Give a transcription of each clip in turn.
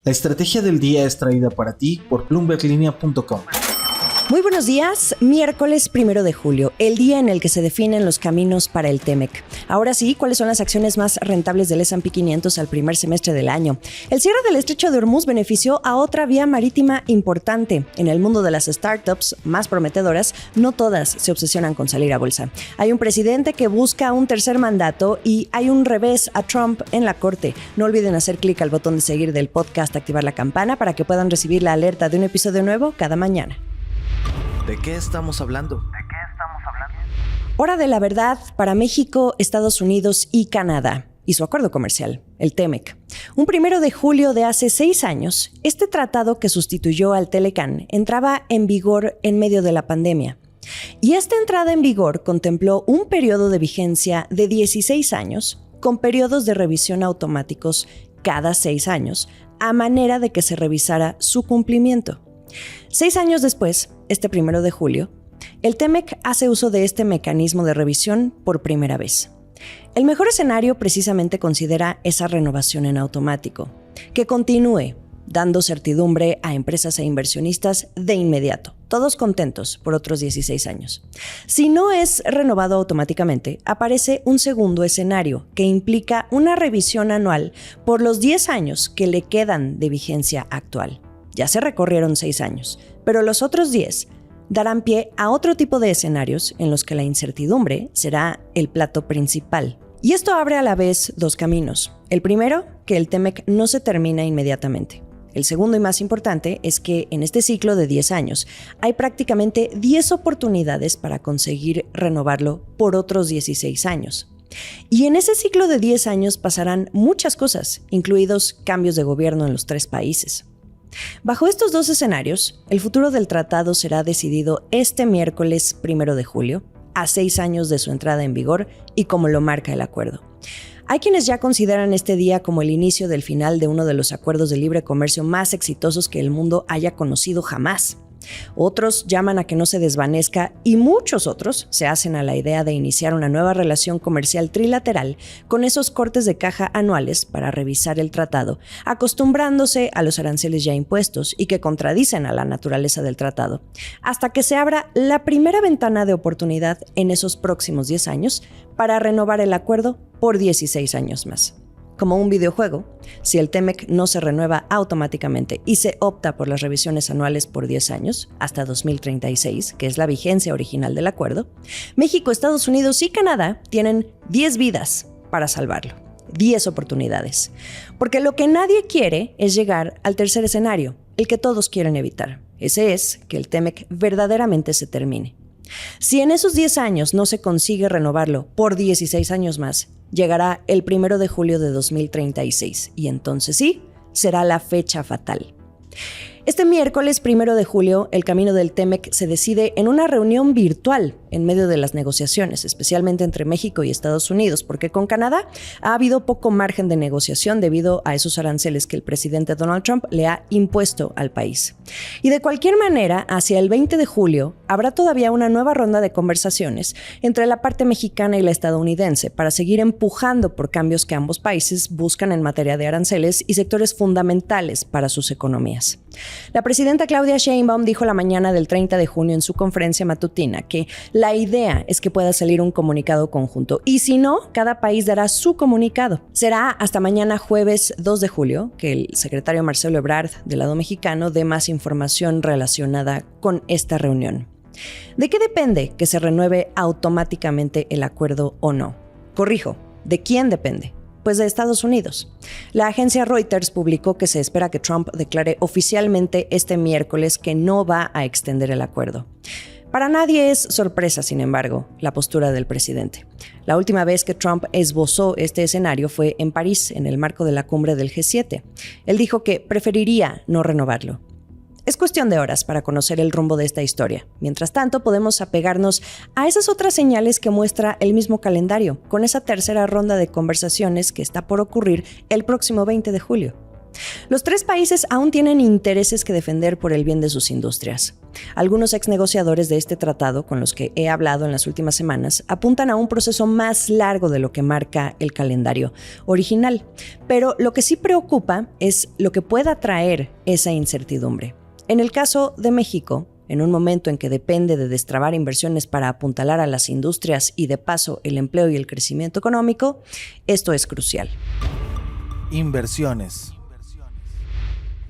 La estrategia del día es traída para ti por bloomberglinea.com. Muy buenos días, miércoles 1 de julio, el día en el que se definen los caminos para el TEMEC. Ahora sí, ¿cuáles son las acciones más rentables del S&P 500 al primer semestre del año? El cierre del estrecho de Hormuz benefició a otra vía marítima importante. En el mundo de las startups más prometedoras, no todas se obsesionan con salir a bolsa. Hay un presidente que busca un tercer mandato y hay un revés a Trump en la corte. No olviden hacer clic al botón de seguir del podcast, activar la campana para que puedan recibir la alerta de un episodio nuevo cada mañana. ¿De qué estamos hablando? Hora de la verdad para México, Estados Unidos y Canadá y su acuerdo comercial, el TEMEC. Un 1 de julio de hace 6 años, este tratado que sustituyó al Telecán entraba en vigor en medio de la pandemia. Y esta entrada en vigor contempló un periodo de vigencia de 16 años con periodos de revisión automáticos cada 6 años, a manera de que se revisara su cumplimiento. 6 años después, este 1 de julio, el TEMEC hace uso de este mecanismo de revisión por primera vez. El mejor escenario precisamente considera esa renovación en automático, que continúe dando certidumbre a empresas e inversionistas de inmediato, todos contentos por otros 16 años. Si no es renovado automáticamente, aparece un segundo escenario que implica una revisión anual por los 10 años que le quedan de vigencia actual. Ya se recorrieron 6 años, pero los otros 10 darán pie a otro tipo de escenarios en los que la incertidumbre será el plato principal. Y esto abre a la vez 2 caminos. El primero, que el TEMEC no se termina inmediatamente. El segundo y más importante es que en este ciclo de 10 años hay prácticamente 10 oportunidades para conseguir renovarlo por otros 16 años. Y en ese ciclo de 10 años pasarán muchas cosas, incluidos cambios de gobierno en los 3 países. Bajo estos 2 escenarios, el futuro del tratado será decidido este miércoles 1 de julio, a 6 años de su entrada en vigor y como lo marca el acuerdo. Hay quienes ya consideran este día como el inicio del final de uno de los acuerdos de libre comercio más exitosos que el mundo haya conocido jamás. Otros llaman a que no se desvanezca y muchos otros se hacen a la idea de iniciar una nueva relación comercial trilateral con esos cortes de caja anuales para revisar el tratado, acostumbrándose a los aranceles ya impuestos y que contradicen a la naturaleza del tratado, hasta que se abra la primera ventana de oportunidad en esos próximos 10 años para renovar el acuerdo por 16 años más. Como un videojuego, si el TEMEC no se renueva automáticamente y se opta por las revisiones anuales por 10 años, hasta 2036, que es la vigencia original del acuerdo, México, Estados Unidos y Canadá tienen 10 vidas para salvarlo, 10 oportunidades. Porque lo que nadie quiere es llegar al tercer escenario, el que todos quieren evitar. Ese es que el TEMEC verdaderamente se termine. Si en esos 10 años no se consigue renovarlo por 16 años más, llegará el 1 de julio de 2036 y entonces sí, será la fecha fatal. Este miércoles 1 de julio, el camino del TEMEC se decide en una reunión virtual en medio de las negociaciones, especialmente entre México y Estados Unidos, porque con Canadá ha habido poco margen de negociación debido a esos aranceles que el presidente Donald Trump le ha impuesto al país. Y de cualquier manera, hacia el 20 de julio, habrá todavía una nueva ronda de conversaciones entre la parte mexicana y la estadounidense para seguir empujando por cambios que ambos países buscan en materia de aranceles y sectores fundamentales para sus economías. La presidenta Claudia Sheinbaum dijo la mañana del 30 de junio en su conferencia matutina que la idea es que pueda salir un comunicado conjunto y si no, cada país dará su comunicado. Será hasta mañana jueves 2 de julio que el secretario Marcelo Ebrard del lado mexicano dé más información relacionada con esta reunión. ¿De qué depende que se renueve automáticamente el acuerdo o no? Corrijo, ¿de quién depende? Pues de Estados Unidos. La agencia Reuters publicó que se espera que Trump declare oficialmente este miércoles que no va a extender el acuerdo. Para nadie es sorpresa, sin embargo, la postura del presidente. La última vez que Trump esbozó este escenario fue en París, en el marco de la cumbre del G7. Él dijo que preferiría no renovarlo. Es cuestión de horas para conocer el rumbo de esta historia. Mientras tanto, podemos apegarnos a esas otras señales que muestra el mismo calendario, con esa tercera ronda de conversaciones que está por ocurrir el próximo 20 de julio. Los tres países aún tienen intereses que defender por el bien de sus industrias. Algunos ex negociadores de este tratado, con los que he hablado en las últimas semanas, apuntan a un proceso más largo de lo que marca el calendario original. Pero lo que sí preocupa es lo que pueda traer esa incertidumbre. En el caso de México, en un momento en que depende de destrabar inversiones para apuntalar a las industrias y de paso el empleo y el crecimiento económico, esto es crucial. Inversiones.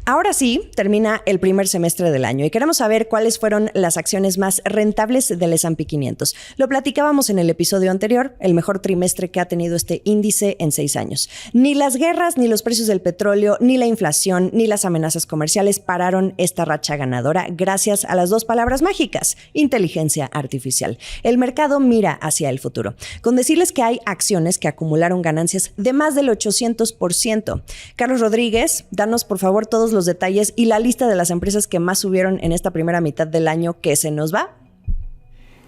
Ahora sí, termina el primer semestre del año y queremos saber cuáles fueron las acciones más rentables del S&P 500. Lo platicábamos en el episodio anterior, el mejor trimestre que ha tenido este índice en 6 años. Ni las guerras, ni los precios del petróleo, ni la inflación, ni las amenazas comerciales pararon esta racha ganadora gracias a las dos palabras mágicas: inteligencia artificial. El mercado mira hacia el futuro, con decirles que hay acciones que acumularon ganancias de más del 800%. Carlos Rodríguez, danos por favor todos los detalles y la lista de las empresas que más subieron en esta primera mitad del año que se nos va.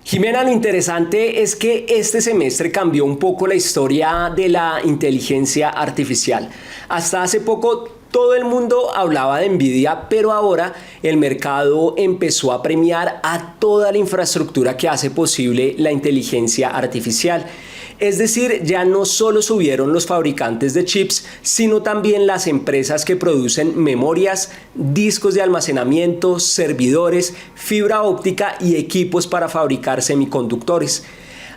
Jimena, lo interesante es que este semestre cambió un poco la historia de la inteligencia artificial. Hasta hace poco todo el mundo hablaba de Nvidia, pero ahora el mercado empezó a premiar a toda la infraestructura que hace posible la inteligencia artificial. Es decir, ya no solo subieron los fabricantes de chips, sino también las empresas que producen memorias, discos de almacenamiento, servidores, fibra óptica y equipos para fabricar semiconductores.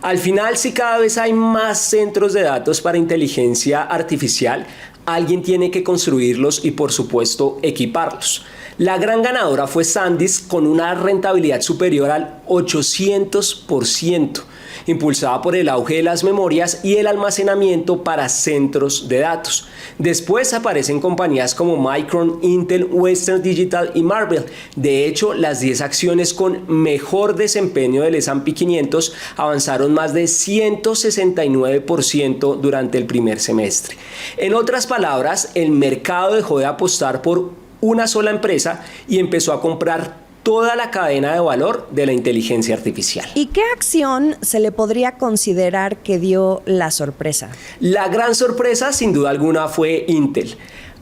Al final, si cada vez hay más centros de datos para inteligencia artificial, alguien tiene que construirlos y, por supuesto, equiparlos. La gran ganadora fue SanDisk, con una rentabilidad superior al 800%. Impulsada por el auge de las memorias y el almacenamiento para centros de datos. Después aparecen compañías como Micron, Intel, Western Digital y Marvell. De hecho, las 10 acciones con mejor desempeño del S&P 500 avanzaron más de 169% durante el primer semestre. En otras palabras, el mercado dejó de apostar por una sola empresa y empezó a comprar toda la cadena de valor de la inteligencia artificial. ¿Y qué acción se le podría considerar que dio la sorpresa? La gran sorpresa, sin duda alguna, fue Intel.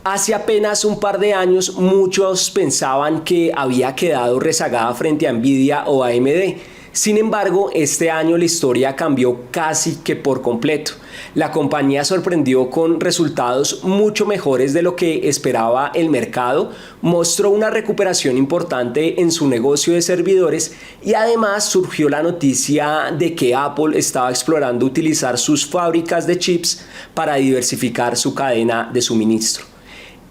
Hace apenas un par de años, muchos pensaban que había quedado rezagada frente a Nvidia o AMD. Sin embargo, este año la historia cambió casi que por completo. La compañía sorprendió con resultados mucho mejores de lo que esperaba el mercado, mostró una recuperación importante en su negocio de servidores y además surgió la noticia de que Apple estaba explorando utilizar sus fábricas de chips para diversificar su cadena de suministro.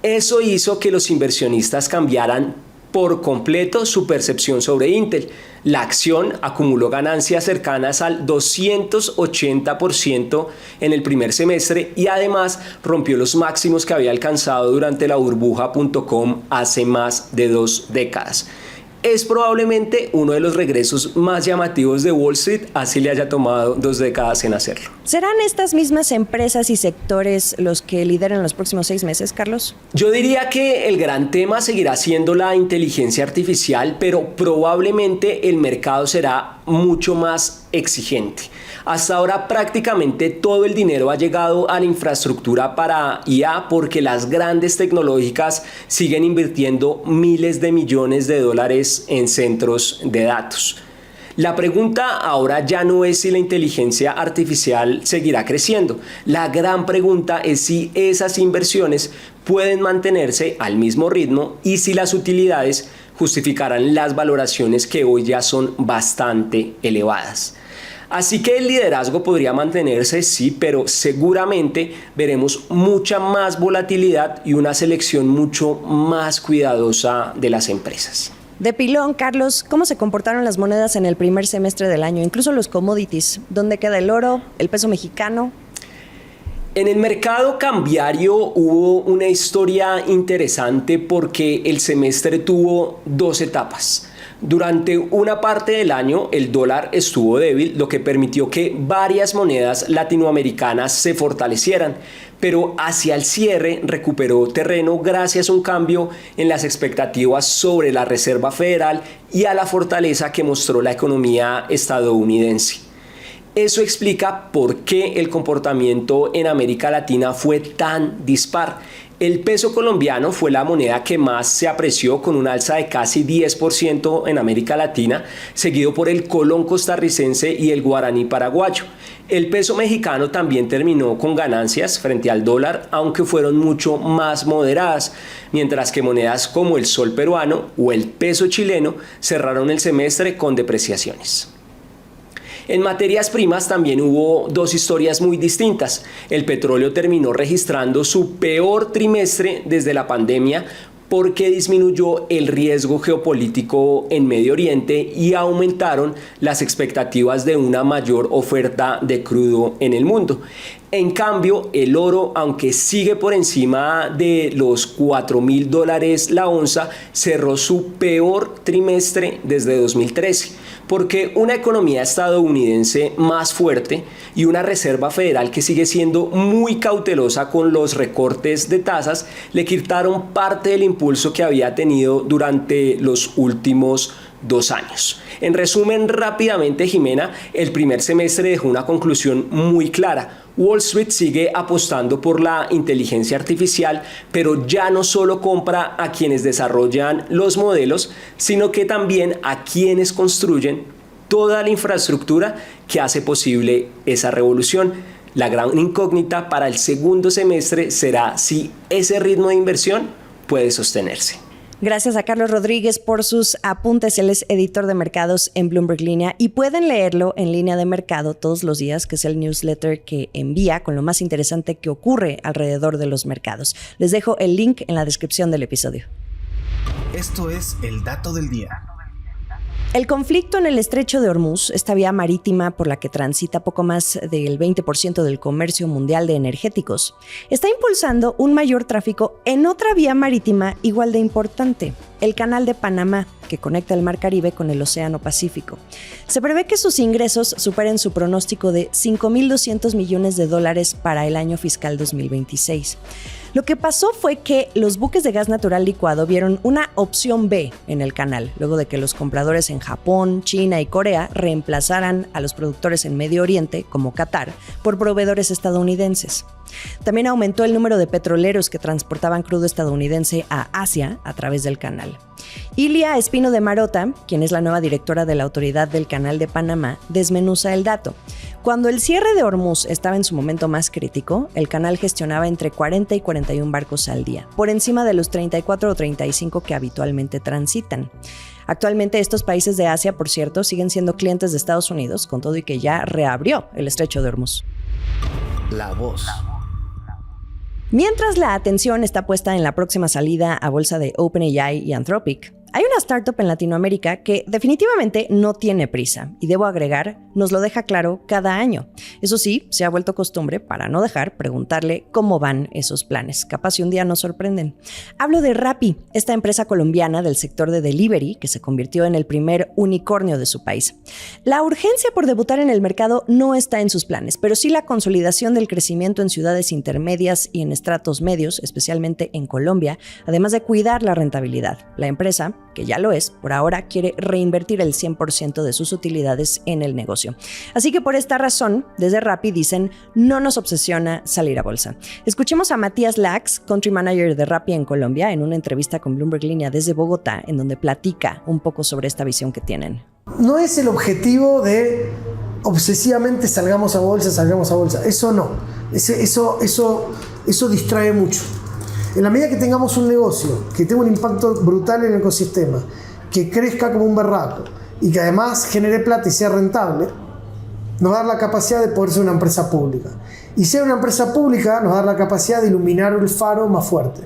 Eso hizo que los inversionistas cambiaran por completo su percepción sobre Intel. La acción acumuló ganancias cercanas al 280% en el primer semestre y además rompió los máximos que había alcanzado durante la burbuja.com hace más de 2 décadas. Es probablemente uno de los regresos más llamativos de Wall Street, así le haya tomado 2 décadas en hacerlo. ¿Serán estas mismas empresas y sectores los que lideren los próximos 6 meses, Carlos? Yo diría que el gran tema seguirá siendo la inteligencia artificial, pero probablemente el mercado será mucho más exigente. Hasta ahora prácticamente todo el dinero ha llegado a la infraestructura para IA porque las grandes tecnológicas siguen invirtiendo miles de millones de dólares en centros de datos. La pregunta ahora ya no es si la inteligencia artificial seguirá creciendo. La gran pregunta es si esas inversiones pueden mantenerse al mismo ritmo y si las utilidades justificarán las valoraciones que hoy ya son bastante elevadas. Así que el liderazgo podría mantenerse, sí, pero seguramente veremos mucha más volatilidad y una selección mucho más cuidadosa de las empresas. De pilón, Carlos, ¿cómo se comportaron las monedas en el primer semestre del año? Incluso los commodities. ¿Dónde queda el oro, el peso mexicano? En el mercado cambiario hubo una historia interesante porque el semestre tuvo 2 etapas. Durante una parte del año el dólar estuvo débil, lo que permitió que varias monedas latinoamericanas se fortalecieran, pero hacia el cierre recuperó terreno gracias a un cambio en las expectativas sobre la Reserva Federal y a la fortaleza que mostró la economía estadounidense. Eso explica por qué el comportamiento en América Latina fue tan dispar. El peso colombiano fue la moneda que más se apreció, con un alza de casi 10% en América Latina, seguido por el colón costarricense y el guaraní paraguayo. El peso mexicano también terminó con ganancias frente al dólar, aunque fueron mucho más moderadas, mientras que monedas como el sol peruano o el peso chileno cerraron el semestre con depreciaciones. En materias primas también hubo dos historias muy distintas. El petróleo terminó registrando su peor trimestre desde la pandemia porque disminuyó el riesgo geopolítico en Medio Oriente y aumentaron las expectativas de una mayor oferta de crudo en el mundo. En cambio, el oro, aunque sigue por encima de los $4,000 la onza, cerró su peor trimestre desde 2013, porque una economía estadounidense más fuerte y una Reserva Federal que sigue siendo muy cautelosa con los recortes de tasas le quitaron parte del impulso que había tenido durante los últimos 2 años. En resumen, rápidamente, Jimena, el primer semestre dejó una conclusión muy clara. Wall Street sigue apostando por la inteligencia artificial, pero ya no solo compra a quienes desarrollan los modelos, sino que también a quienes construyen toda la infraestructura que hace posible esa revolución. La gran incógnita para el segundo semestre será si ese ritmo de inversión puede sostenerse. Gracias a Carlos Rodríguez por sus apuntes. Él es editor de mercados en Bloomberg Línea y pueden leerlo en Línea de Mercado todos los días, que es el newsletter que envía con lo más interesante que ocurre alrededor de los mercados. Les dejo el link en la descripción del episodio. Esto es el dato del día. El conflicto en el estrecho de Hormuz, esta vía marítima por la que transita poco más del 20% del comercio mundial de energéticos, está impulsando un mayor tráfico en otra vía marítima igual de importante, el Canal de Panamá, que conecta el Mar Caribe con el Océano Pacífico. Se prevé que sus ingresos superen su pronóstico de $5,200 millones para el año fiscal 2026. Lo que pasó fue que los buques de gas natural licuado vieron una opción B en el canal, luego de que los compradores en Japón, China y Corea reemplazaran a los productores en Medio Oriente, como Qatar, por proveedores estadounidenses. También aumentó el número de petroleros que transportaban crudo estadounidense a Asia a través del canal. Ilia Espino de Marota, quien es la nueva directora de la Autoridad del Canal de Panamá, desmenuza el dato. Cuando el cierre de Hormuz estaba en su momento más crítico, el canal gestionaba entre 40 y 41 barcos al día, por encima de los 34 o 35 que habitualmente transitan. Actualmente estos países de Asia, por cierto, siguen siendo clientes de Estados Unidos, con todo y que ya reabrió el estrecho de Hormuz. La voz. Mientras la atención está puesta en la próxima salida a bolsa de OpenAI y Anthropic, hay una startup en Latinoamérica que definitivamente no tiene prisa y, debo agregar, nos lo deja claro cada año. Eso sí, se ha vuelto costumbre, para no dejar, preguntarle cómo van esos planes. Capaz si un día nos sorprenden. Hablo de Rappi, esta empresa colombiana del sector de delivery que se convirtió en el primer unicornio de su país. La urgencia por debutar en el mercado no está en sus planes, pero sí la consolidación del crecimiento en ciudades intermedias y en estratos medios, especialmente en Colombia, además de cuidar la rentabilidad. La empresa, que ya lo es, por ahora quiere reinvertir el 100% de sus utilidades en el negocio. Así que por esta razón, desde Rappi dicen, no nos obsesiona salir a bolsa. Escuchemos a Matías Lax, Country Manager de Rappi en Colombia, en una entrevista con Bloomberg Línea desde Bogotá, en donde platica un poco sobre esta visión que tienen. No es el objetivo de obsesivamente salgamos a bolsa. Eso no. Eso distrae mucho. En la medida que tengamos un negocio que tenga un impacto brutal en el ecosistema, que crezca como un berraco y que además genere plata y sea rentable, nos va a dar la capacidad de poder ser una empresa pública. Y ser una empresa pública nos va a dar la capacidad de iluminar el faro más fuerte.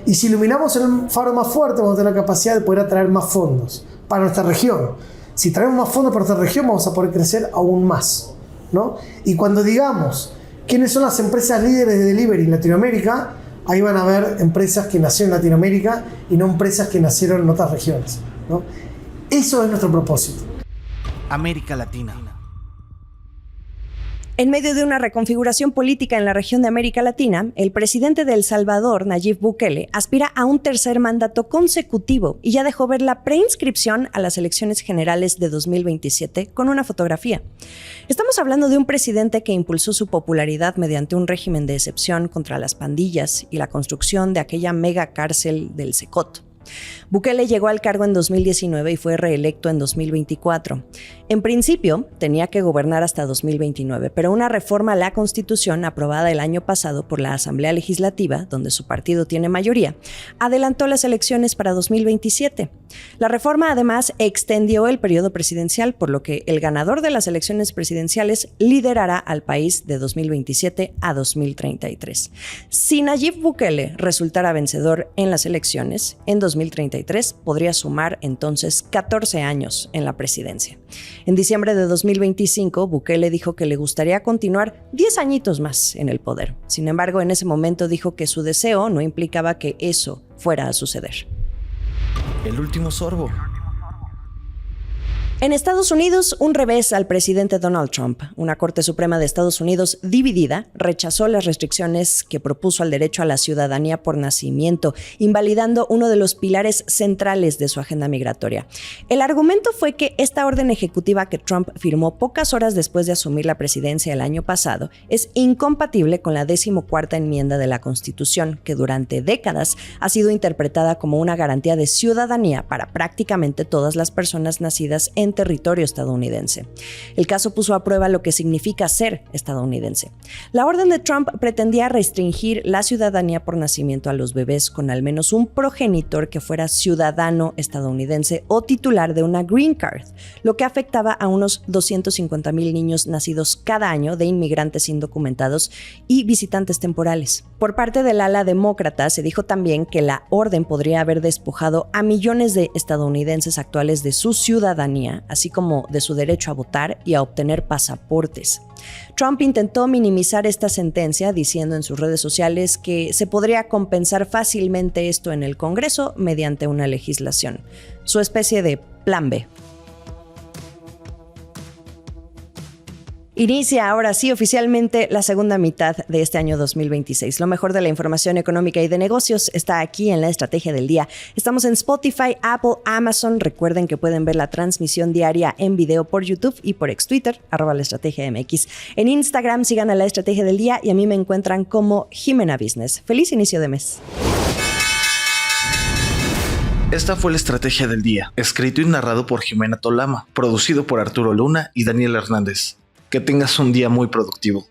Y si iluminamos el faro más fuerte, vamos a tener la capacidad de poder atraer más fondos para nuestra región. Si traemos más fondos para nuestra región, vamos a poder crecer aún más, ¿no? Y cuando digamos quiénes son las empresas líderes de delivery en Latinoamérica, ahí van a haber empresas que nacieron en Latinoamérica y no empresas que nacieron en otras regiones, ¿no? Eso es nuestro propósito. América Latina. En medio de una reconfiguración política en la región de América Latina, el presidente de El Salvador, Nayib Bukele, aspira a un tercer mandato consecutivo y ya dejó ver la preinscripción a las elecciones generales de 2027 con una fotografía. Estamos hablando de un presidente que impulsó su popularidad mediante un régimen de excepción contra las pandillas y la construcción de aquella mega cárcel del Secot. Bukele llegó al cargo en 2019 y fue reelecto en 2024. En principio, tenía que gobernar hasta 2029, pero una reforma a la Constitución aprobada el año pasado por la Asamblea Legislativa, donde su partido tiene mayoría, adelantó las elecciones para 2027. La reforma además extendió el periodo presidencial, por lo que el ganador de las elecciones presidenciales liderará al país de 2027 a 2033. Si Nayib Bukele resultara vencedor en las elecciones, en 2033 podría sumar entonces 14 años en la presidencia. En diciembre de 2025, Bukele dijo que le gustaría continuar 10 añitos más en el poder. Sin embargo, en ese momento dijo que su deseo no implicaba que eso fuera a suceder. El último sorbo. En Estados Unidos, un revés al presidente Donald Trump. Una Corte Suprema de Estados Unidos dividida rechazó las restricciones que propuso al derecho a la ciudadanía por nacimiento, invalidando uno de los pilares centrales de su agenda migratoria. El argumento fue que esta orden ejecutiva que Trump firmó pocas horas después de asumir la presidencia el año pasado es incompatible con la 14ª enmienda de la Constitución, que durante décadas ha sido interpretada como una garantía de ciudadanía para prácticamente todas las personas nacidas en territorio estadounidense. El caso puso a prueba lo que significa ser estadounidense. La orden de Trump pretendía restringir la ciudadanía por nacimiento a los bebés con al menos un progenitor que fuera ciudadano estadounidense o titular de una green card, lo que afectaba a unos 250,000 niños nacidos cada año de inmigrantes indocumentados y visitantes temporales. Por parte del ala demócrata se dijo también que la orden podría haber despojado a millones de estadounidenses actuales de su ciudadanía, así como de su derecho a votar y a obtener pasaportes. Trump intentó minimizar esta sentencia diciendo en sus redes sociales que se podría compensar fácilmente esto en el Congreso mediante una legislación, su especie de plan B. Inicia ahora sí oficialmente la segunda mitad de este año 2026. Lo mejor de la información económica y de negocios está aquí en La Estrategia del Día. Estamos en Spotify, Apple, Amazon. Recuerden que pueden ver la transmisión diaria en video por YouTube y por ex-Twitter, @LaEstrategiaMX. En Instagram sigan a La Estrategia del Día y a mí me encuentran como Jimena Business. ¡Feliz inicio de mes! Esta fue La Estrategia del Día, escrito y narrado por Jimena Tolama, producido por Arturo Luna y Daniel Hernández. Que tengas un día muy productivo.